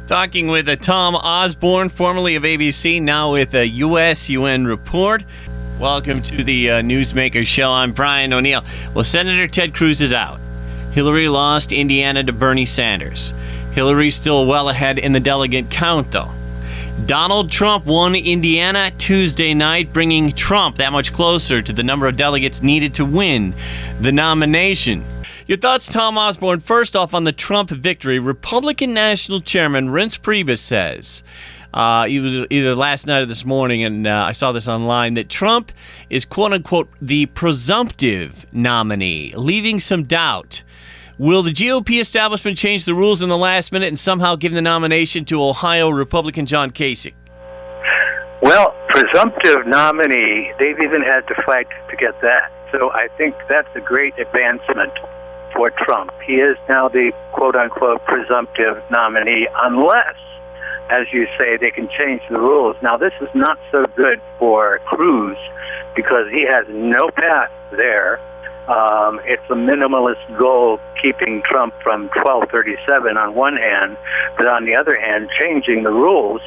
Talking with Tom Osborne, formerly of ABC, now with a U.S.-UN report. Welcome to the Newsmaker Show. I'm Brian O'Neill. Well, Senator Ted Cruz is out. Hillary lost Indiana to Bernie Sanders. Hillary's still well ahead in the delegate count, though. Donald Trump won Indiana Tuesday night, bringing Trump that much closer to the number of delegates needed to win the nomination. Your thoughts, Tom Osborne. First off, on the Trump victory, Republican National Chairman Reince Priebus says, he was either last night or this morning, and I saw this online, that Trump is, quote-unquote, the presumptive nominee, leaving some doubt. Will the GOP establishment change the rules in the last minute and somehow give the nomination to Ohio Republican John Kasich? Well, presumptive nominee, they've even had to fight to get that. So I think that's a great advancement for Trump. He is now the quote-unquote presumptive nominee unless, as you say, they can change the rules. Now, this is not so good for Cruz because he has no path there. It's a minimalist goal, keeping Trump from 1237 on one hand, but on the other hand, changing the rules.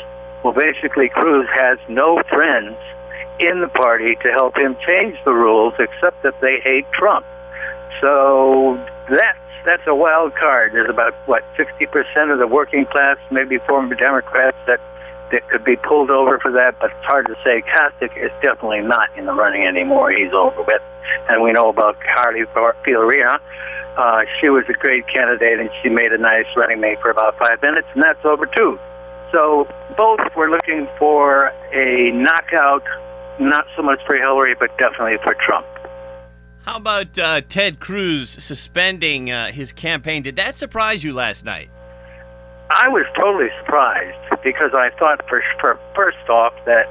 Well, basically, Cruz has no friends in the party to help him change the rules, except that they hate Trump. So that's a wild card. There's about, 60% of the working class, maybe former Democrats, that could be pulled over for that, but it's hard to say. Kasich is definitely not in the running anymore. He's over with. And we know about Carly Fiorina. She was a great candidate, and she made a nice running mate for about 5 minutes, and that's over too. So both were looking for a knockout, not so much for Hillary, but definitely for Trump. How about Ted Cruz suspending his campaign? Did that surprise you last night? I was totally surprised because I thought, first off, that,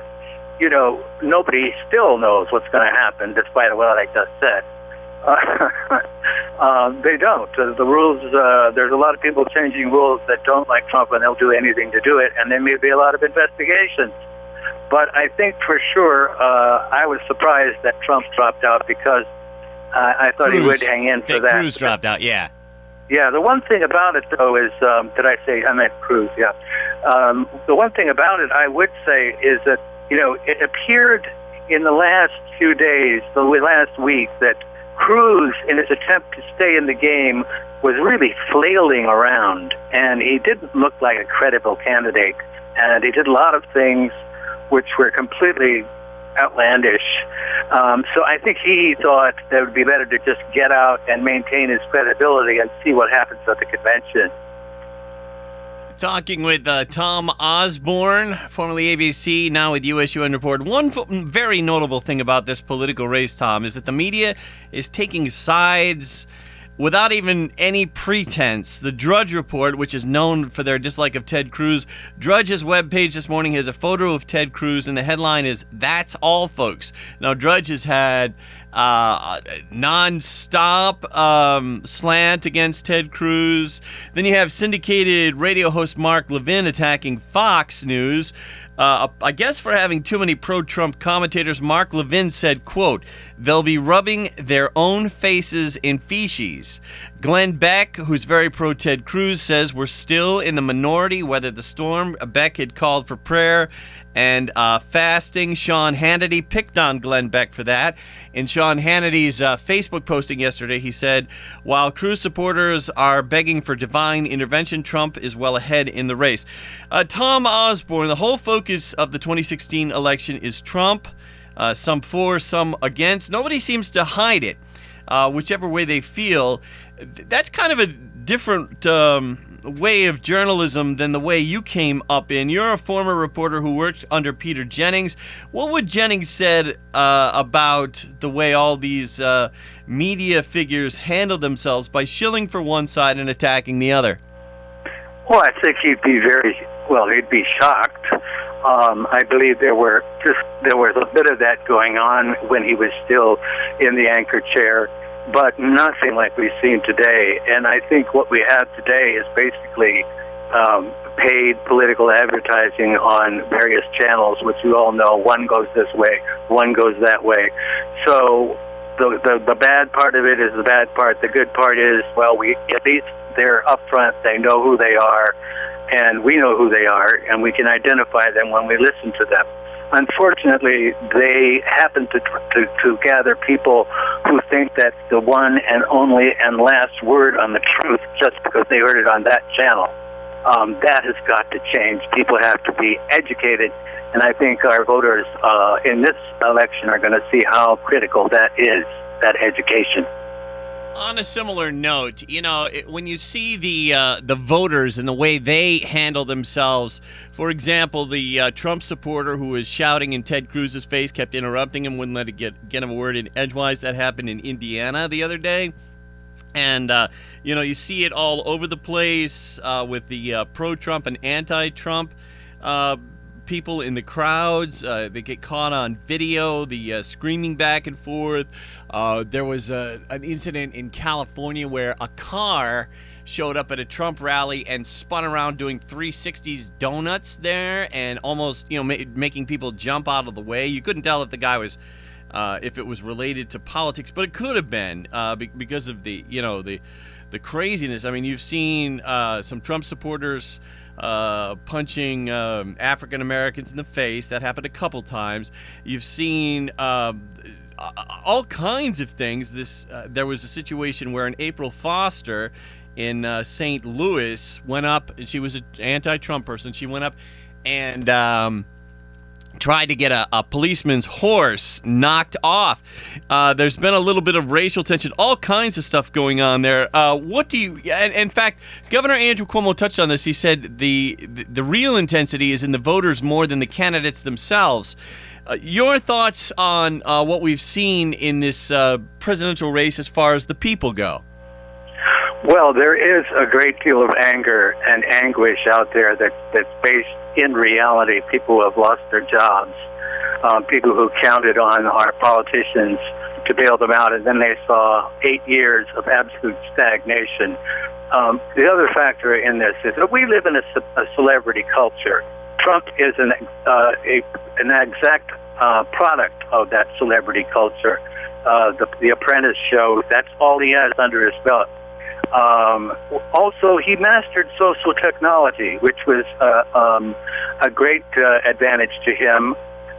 nobody still knows what's going to happen, despite what I just said. They don't. The rules, there's a lot of people changing rules that don't like Trump, and they'll do anything to do it, and there may be a lot of investigations. But I think for sure, I was surprised that Trump dropped out because I thought he would hang in for that. Cruz dropped out, yeah. Yeah, the one thing about it, though, is, did I say, I meant Cruz, yeah. The one thing about it, I would say, is that, it appeared in the last few days, the last week, that Cruz, in his attempt to stay in the game, was really flailing around, and he didn't look like a credible candidate, and he did a lot of things which were completely outlandish. So I think he thought that it would be better to just get out and maintain his credibility and see what happens at the convention. Talking with Tom Osborne, formerly ABC, now with US-UN Report. One very notable thing about this political race, Tom, is that the media is taking sides without even any pretense. The Drudge Report, which is known for their dislike of Ted Cruz, Drudge's webpage this morning has a photo of Ted Cruz, and the headline is, "That's all, folks." Now, Drudge has had non-stop slant against Ted Cruz. Then you have syndicated radio host Mark Levin attacking Fox News. I guess for having too many pro-Trump commentators. Mark Levin said, quote, "They'll be rubbing their own faces in feces." Glenn Beck, who's very pro-Ted Cruz, says we're still in the minority, weather the storm. Beck had called for prayer and fasting. Sean Hannity picked on Glenn Beck for that. In Sean Hannity's Facebook posting yesterday, he said, while Cruz supporters are begging for divine intervention, Trump is well ahead in the race. Tom Osborne, the whole focus of the 2016 election is Trump, some for, some against. Nobody seems to hide it, whichever way they feel. That's kind of a different way of journalism than the way you came up in. You're a former reporter who worked under Peter Jennings. What would Jennings said about the way all these media figures handle themselves by shilling for one side and attacking the other? Well, I think he'd be shocked. I believe there was a bit of that going on when he was still in the anchor chair, but nothing like we've seen today. And I think what we have today is basically paid political advertising on various channels, which you all know. One goes this way, one goes that way. So the bad part of it is the bad part. The good part is, well, at least they're upfront. They know who they are. and we know who they are, and we can identify them when we listen to them. Unfortunately, they happen to gather people who think that's the one and only and last word on the truth just because they heard it on that channel. That has got to change. People have to be educated, and I think our voters in this election are going to see how critical that is, that education. On a similar note, when you see the voters and the way they handle themselves, for example, the Trump supporter who was shouting in Ted Cruz's face, kept interrupting him, wouldn't let it get him a word in edgewise. That happened in Indiana the other day. And, you see it all over the place with the pro-Trump and anti-Trump people in the crowds. They get caught on video, the screaming back and forth. There was an incident in California where a car showed up at a Trump rally and spun around doing 360s donuts there and almost, making people jump out of the way. You couldn't tell if the guy was, if it was related to politics, but it could have been because of the craziness. I mean, you've seen some Trump supporters punching African Americans in the face. That happened a couple times. You've seen all kinds of things. There was a situation where an April Foster in St. Louis went up, and she was an anti-Trump person. She went up and tried to get a policeman's horse knocked off. There's been a little bit of racial tension, all kinds of stuff going on there. What do you? And in fact, Governor Andrew Cuomo touched on this. He said the real intensity is in the voters more than the candidates themselves. Your thoughts on what we've seen in this presidential race as far as the people go? Well, there is a great deal of anger and anguish out there that's based in reality. People who have lost their jobs, people who counted on our politicians to bail them out, and then they saw 8 years of absolute stagnation. The other factor in this is that we live in a celebrity culture. Trump is an exact product of that celebrity culture. The Apprentice show, that's all he has under his belt. Also, he mastered social technology, which was a great advantage to him.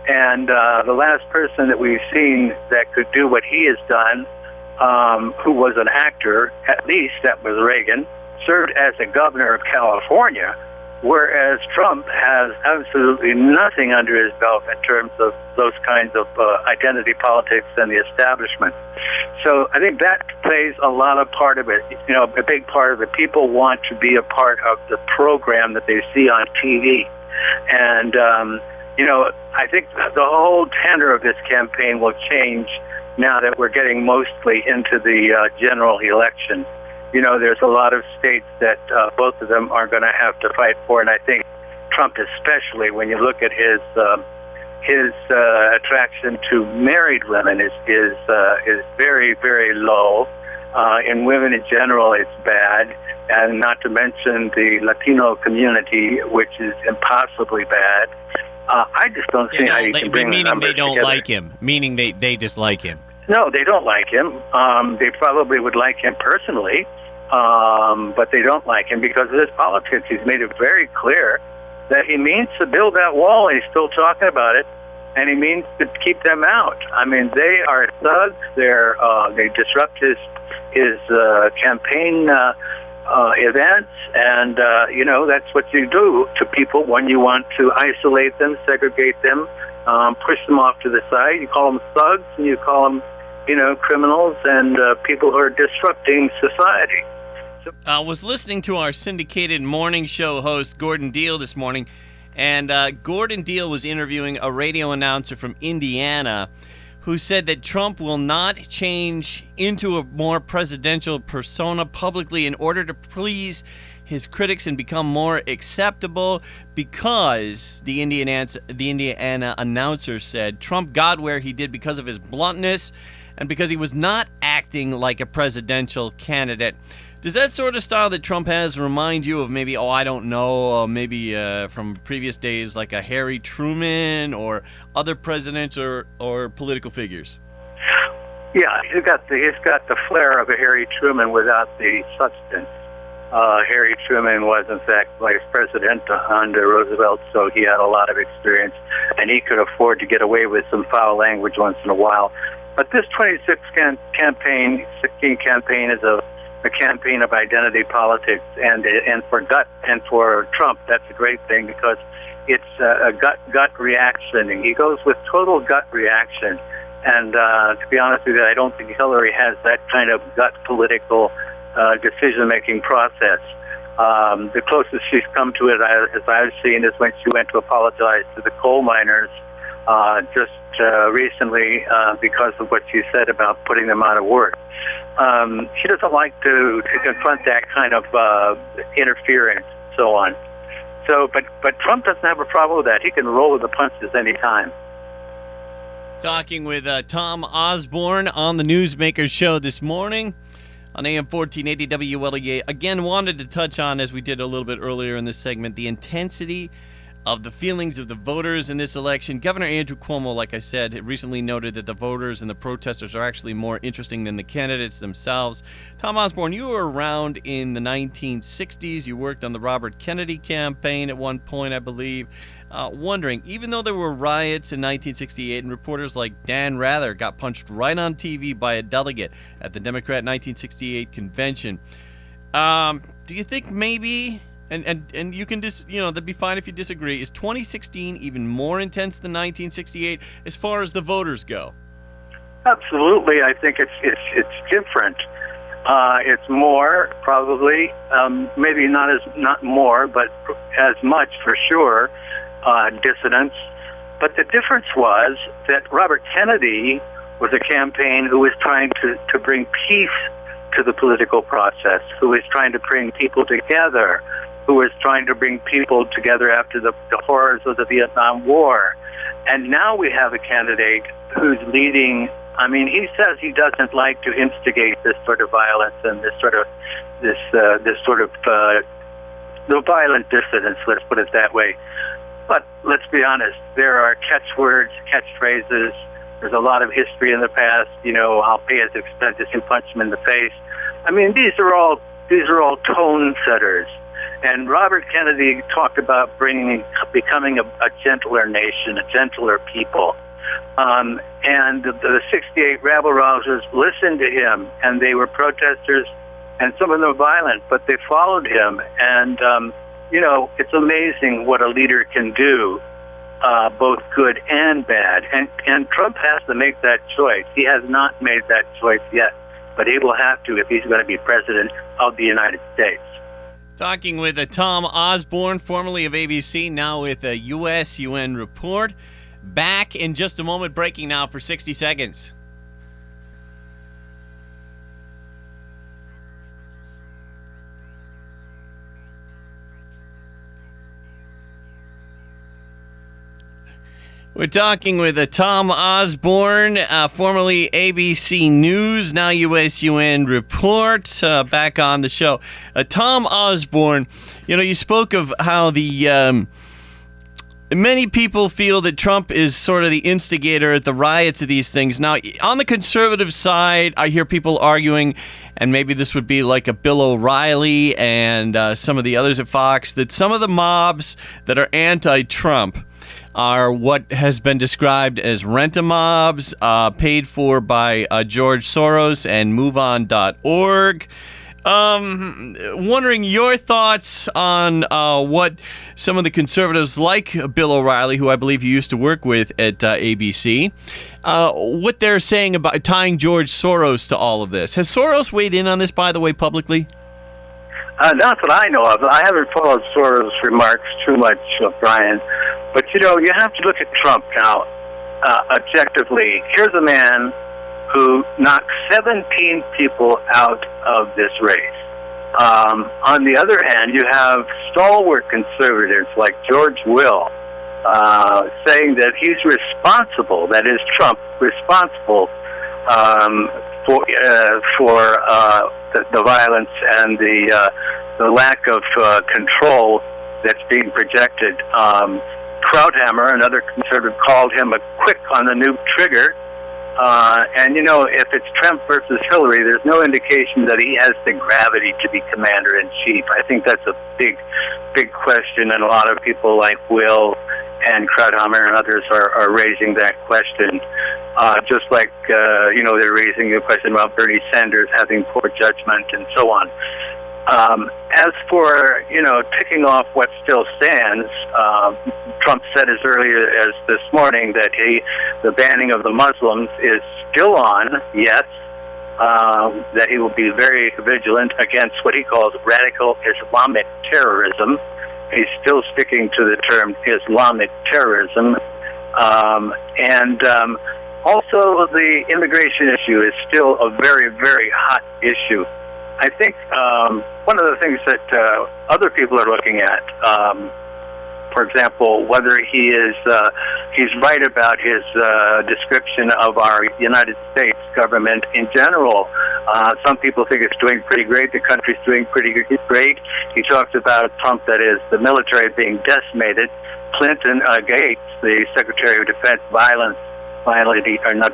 And the last person that we've seen that could do what he has done, who was an actor, at least that was Reagan, served as a governor of California, whereas Trump has absolutely nothing under his belt in terms of those kinds of identity politics and the establishment. So I think that plays a lot of part of it. A big part of it. People want to be a part of the program that they see on TV. And, I think the whole tenor of this campaign will change now that we're getting mostly into the general election. There's a lot of states that both of them are going to have to fight for, and I think Trump especially, when you look at his attraction to married women is very, very low. In women in general, it's bad, and not to mention the Latino community, which is impossibly bad. I just don't see how you can bring the numbers together. Meaning they don't like him. Meaning they dislike him. No, they don't like him. They probably would like him personally, but they don't like him because of his politics. He's made it very clear that he means to build that wall, and he's still talking about it, and he means to keep them out. I mean, they are thugs. They disrupt his campaign events, and that's what you do to people when you want to isolate them, segregate them, push them off to the side. You call them thugs, and you call them, criminals and people who are disrupting society. I was listening to our syndicated morning show host, Gordon Deal, this morning, and Gordon Deal was interviewing a radio announcer from Indiana who said that Trump will not change into a more presidential persona publicly in order to please his critics and become more acceptable because the Indiana announcer said Trump got where he did because of his bluntness and because he was not acting like a presidential candidate. Does that sort of style that Trump has remind you of maybe, maybe from previous days like a Harry Truman or other presidents or political figures? Yeah, he's got the flair of a Harry Truman without the substance. Harry Truman was, in fact, vice president under Roosevelt, so he had a lot of experience, and he could afford to get away with some foul language once in a while. But this 2016 campaign is a campaign of identity politics, and for Trump, that's a great thing because it's a gut reaction. And he goes with total gut reaction, and to be honest with you, I don't think Hillary has that kind of gut political decision-making process. The closest she's come to it, as I've seen, is when she went to apologize to the coal miners just recently because of what she said about putting them out of work. She doesn't like to confront that kind of interference and so on. So, but Trump doesn't have a problem with that. He can roll with the punches anytime. Talking with Tom Osborne on the Newsmaker Show this morning on AM 1480 WLEA. Again, wanted to touch on, as we did a little bit earlier in this segment, the intensity of the feelings of the voters in this election. Governor Andrew Cuomo, like I said, recently noted that the voters and the protesters are actually more interesting than the candidates themselves. Tom Osborne, you were around in the 1960s. You worked on the Robert Kennedy campaign at one point, I believe. Wondering, even though there were riots in 1968 and reporters like Dan Rather got punched right on TV by a delegate at the Democrat 1968 convention, do you think maybe, and you can that'd be fine if you disagree, is 2016 even more intense than 1968 as far as the voters go? Absolutely, I think it's different. It's more probably, maybe not more, but as much for sure. Dissonance. But the difference was that Robert Kennedy was a campaign who was trying to bring peace to the political process, who was trying to bring people together, who was trying to bring people together after the horrors of the Vietnam War. And now we have a candidate who's leading. I mean, he says he doesn't like to instigate this sort of violence and this sort of the violent dissidence, let's put it that way. But let's be honest, there are catchwords, catchphrases. There's a lot of history in the past. I'll pay his expenses and punch him in the face. I mean, these are all tone setters. And Robert Kennedy talked about becoming a gentler nation, a gentler people. And the 68 rabble-rousers listened to him, and they were protesters, and some of them were violent, but they followed him. And it's amazing what a leader can do, both good and bad. And Trump has to make that choice. He has not made that choice yet, but he will have to if he's going to be president of the United States. Talking with Tom Osborne, formerly of ABC, now with a US-UN report. Back in just a moment, breaking now for 60 seconds. We're talking with Tom Osborne, formerly ABC News, now US-UN Report, back on the show. Tom Osborne, you spoke of how many people feel that Trump is sort of the instigator at the riots of these things. Now, on the conservative side, I hear people arguing, and maybe this would be like a Bill O'Reilly and some of the others at Fox, that some of the mobs that are anti-Trump are what has been described as rent-a-mobs, paid for by George Soros and MoveOn.org. Wondering your thoughts on what some of the conservatives like Bill O'Reilly, who I believe you used to work with at ABC, what they're saying about tying George Soros to all of this. Has Soros weighed in on this, by the way, publicly? Not that I know of. I haven't followed Soros' remarks too much, Brian. But, you have to look at Trump now objectively. Here's a man who knocked 17 people out of this race. On the other hand, you have stalwart conservatives like George Will saying that he's responsible, that is Trump, responsible for the violence and the lack of control that's being projected. Krauthammer, another conservative, called him a quick on the new trigger. And, if it's Trump versus Hillary, there's no indication that he has the gravity to be commander-in-chief. I think that's a big, big question, and a lot of people like Will and Krauthammer and others are raising that question. Just like, they're raising the question about Bernie Sanders having poor judgment and so on. As for, ticking off what still stands, Trump said as earlier as this morning that the banning of the Muslims is still on, yes, that he will be very vigilant against what he calls radical Islamic terrorism. He's still sticking to the term Islamic terrorism. Also, the immigration issue is still a very, very hot issue. I think one of the things that other people are looking at, for example, whether he's right about his description of our United States government in general. Some people think it's doing pretty great. The country's doing pretty great. He talks about Trump, that is, the military being decimated. Gates, the Secretary of Defense, not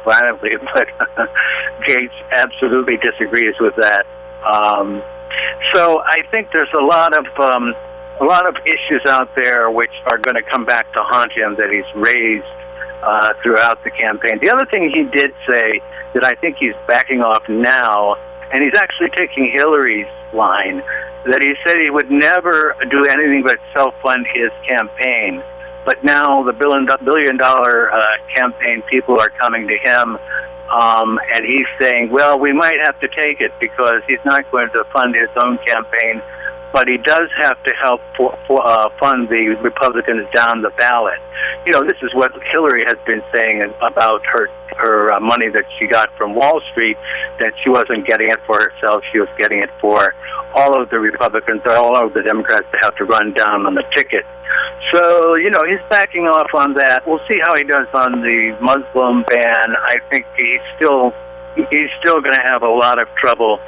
violently, but Gates absolutely disagrees with that. So I think there's a lot of issues out there which are going to come back to haunt him that he's raised throughout the campaign. The other thing he did say that I think he's backing off now, and he's actually taking Hillary's line, that he said he would never do anything but self-fund his campaign. But now the billion-dollar campaign people are coming to him, and he's saying, well, we might have to take it because he's not going to fund his own campaign, but he does have to help fund the Republicans down the ballot. This is what Hillary has been saying about her money that she got from Wall Street, that she wasn't getting it for herself, she was getting it for all of the Republicans, or all of the Democrats to have to run down on the ticket. So, he's backing off on that. We'll see how he does on the Muslim ban. I think he's still going to have a lot of trouble.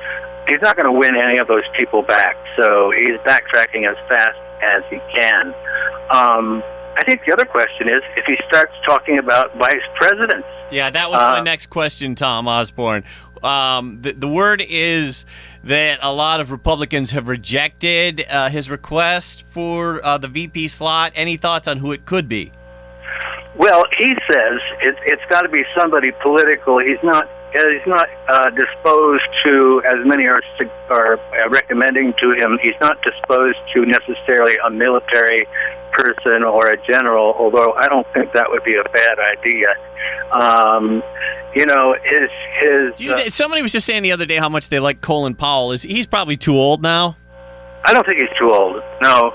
He's not going to win any of those people back, so he's backtracking as fast as he can. I think the other question is if he starts talking about vice presidents. Yeah, that was my next question, Tom Osborne. The word is that a lot of Republicans have rejected his request for the VP slot. Any thoughts on who it could be? Well, he says it's got to be somebody political. He's not disposed to, as many are recommending to him, he's not disposed to necessarily a military person or a general, although I don't think that would be a bad idea. Somebody was just saying the other day how much they like Colin Powell. He's probably too old now? I don't think he's too old. No.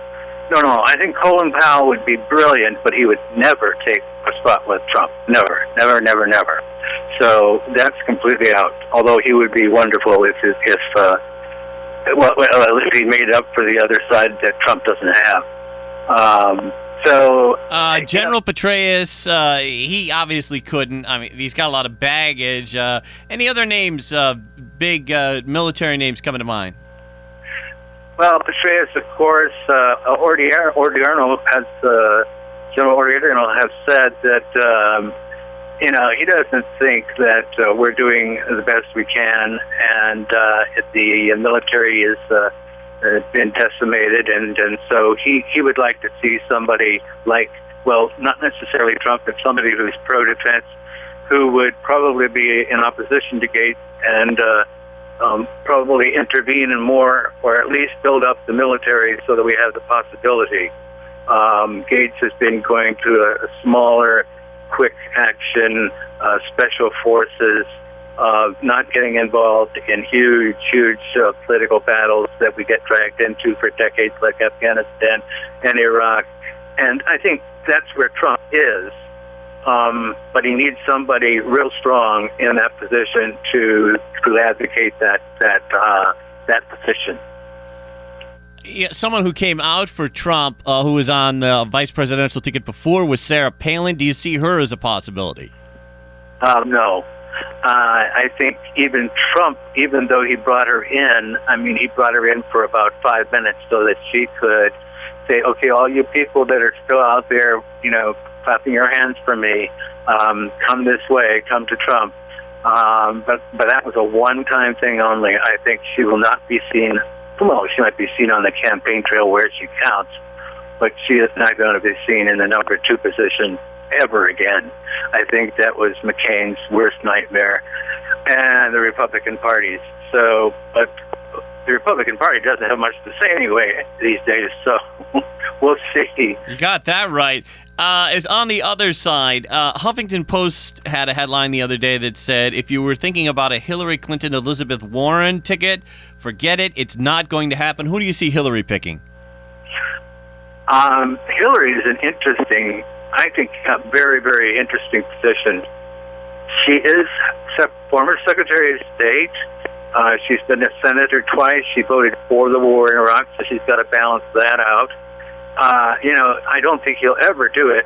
I think Colin Powell would be brilliant, but he would never take a spot with Trump. Never. So that's completely out. Although he would be wonderful if he made up for the other side that Trump doesn't have. General Petraeus, he obviously couldn't. I mean, he's got a lot of baggage. Any other names, big military names coming to mind? Well, Petraeus, of course, General Odierno has said that, he doesn't think that we're doing the best we can, and the military is been decimated, and so he would like to see somebody like, well, not necessarily Trump, but somebody who's pro-defense, who would probably be in opposition to Gates and probably intervene in more, or at least build up the military so that we have the possibility. Gates has been going to a smaller, quick action, special forces, not getting involved in huge political battles that we get dragged into for decades, like Afghanistan and Iraq. And I think that's where Trump is. But he needs somebody real strong in that position to advocate that position. Yeah, someone who came out for Trump, who was on the vice presidential ticket before, was Sarah Palin. Do you see her as a possibility? No. I think even Trump, even though he brought her in, he brought her in for about 5 minutes so that she could say, okay, all you people that are still out there, clapping your hands for me, come this way, come to Trump. But that was a one-time thing only. I think she will not be seen. Well, she might be seen on the campaign trail where she counts, but she is not going to be seen in the number 2 position ever again. I think that was McCain's worst nightmare, and the Republican Party's. So, but the Republican Party doesn't have much to say anyway these days, so we'll see. You got that right. Is on the other side, Huffington Post had a headline the other day that said, if you were thinking about a Hillary Clinton-Elizabeth Warren ticket, forget it. It's not going to happen. Who do you see Hillary picking? Hillary is an interesting, I think, a very, very interesting position. She is former Secretary of State. She's been a senator twice. She voted for the war in Iraq, so she's got to balance that out. I don't think he'll ever do it,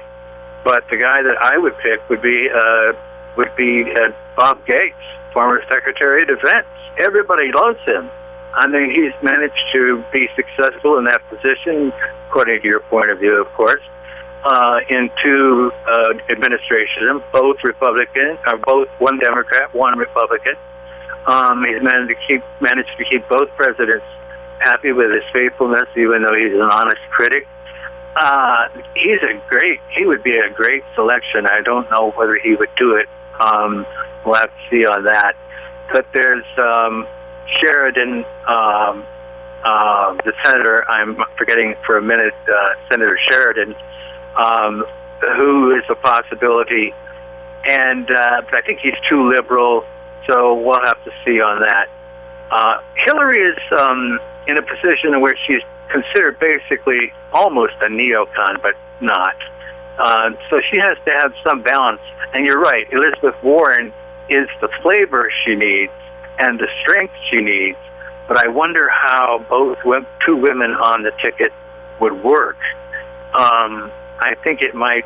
but the guy that I would pick would be Bob Gates, former Secretary of Defense. Everybody loves him. I mean, he's managed to be successful in that position, according to your point of view, of course, in 2 administrations, both Republican, or both one Democrat, one Republican. He's managed to keep both presidents happy with his faithfulness, even though he's an honest critic. He would be a great selection. I don't know whether he would do it. We'll have to see on that. But there's Sheridan, the senator. I'm forgetting for a minute, Senator Sheridan, who is a possibility. And but I think he's too liberal, so we'll have to see on that. Hillary is in a position where she's considered basically almost a neocon, but not. So she has to have some balance. And you're right, Elizabeth Warren is the flavor she needs and the strength she needs. But I wonder how both 2 women on the ticket would work. I think it might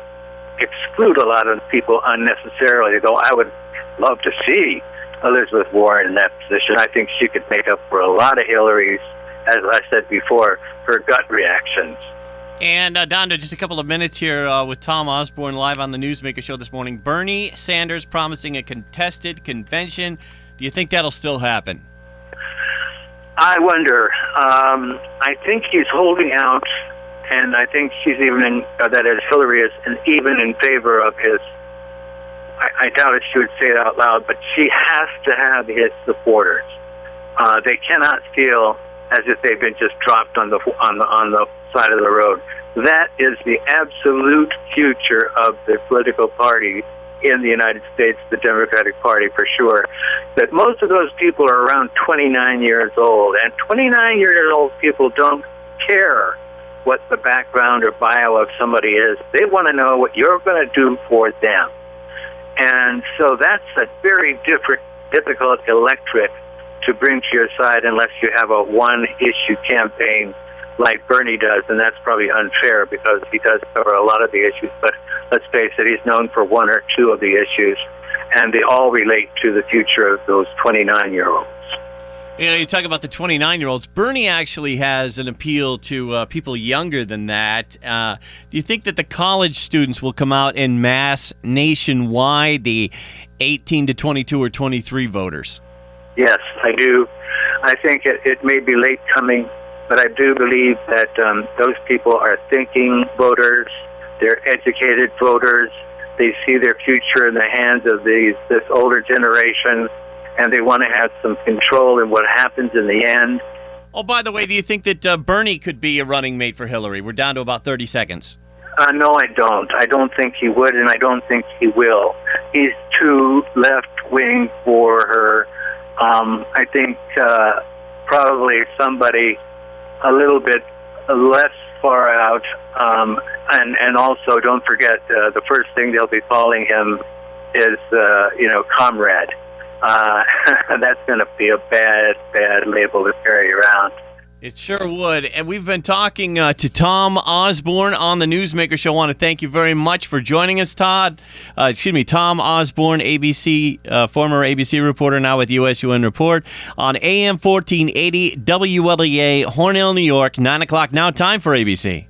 exclude a lot of people unnecessarily, though I would love to see Elizabeth Warren in that position. I think she could make up for a lot of Hillary's, as I said before, her gut reactions. And Donda, just a couple of minutes here with Tom Osborne live on the Newsmaker Show this morning. Bernie Sanders promising a contested convention. Do you think that'll still happen? I wonder. I think he's holding out, and I think she's that is, Hillary is even in favor of his. I doubt if she would say it out loud, but she has to have his supporters. They cannot feel as if they've been just dropped on the side of the road. That is the absolute future of the political party in the United States, the Democratic Party, for sure. That most of those people are around 29 years old, and 29-year-old people don't care what the background or bio of somebody is. They want to know what you're going to do for them. And so that's a very difficult electorate to bring to your side unless you have a one-issue campaign like Bernie does, and that's probably unfair because he does cover a lot of the issues. But let's face it, he's known for 1 or 2 of the issues, and they all relate to the future of those 29-year-olds. You talk about the 29-year-olds. Bernie actually has an appeal to people younger than that. Do you think that the college students will come out en masse nationwide, the 18 to 22 or 23 voters? Yes, I do. I think it may be late coming, but I do believe that those people are thinking voters. They're educated voters. They see their future in the hands of this older generation, and they want to have some control in what happens in the end. Oh, by the way, do you think that Bernie could be a running mate for Hillary? We're down to about 30 seconds. No, I don't. I don't think he would, and I don't think he will. He's too left-wing for her. I think probably somebody a little bit less far out, and also don't forget the first thing they'll be calling him is comrade. That's going to be a bad label to carry around. It sure would. And we've been talking to Tom Osborne on the Newsmaker Show. I want to thank you very much for joining us, Tom Osborne, ABC, former ABC reporter, now with USUN Report, on AM 1480 WLEA, Hornell, New York, 9 o'clock now, time for ABC.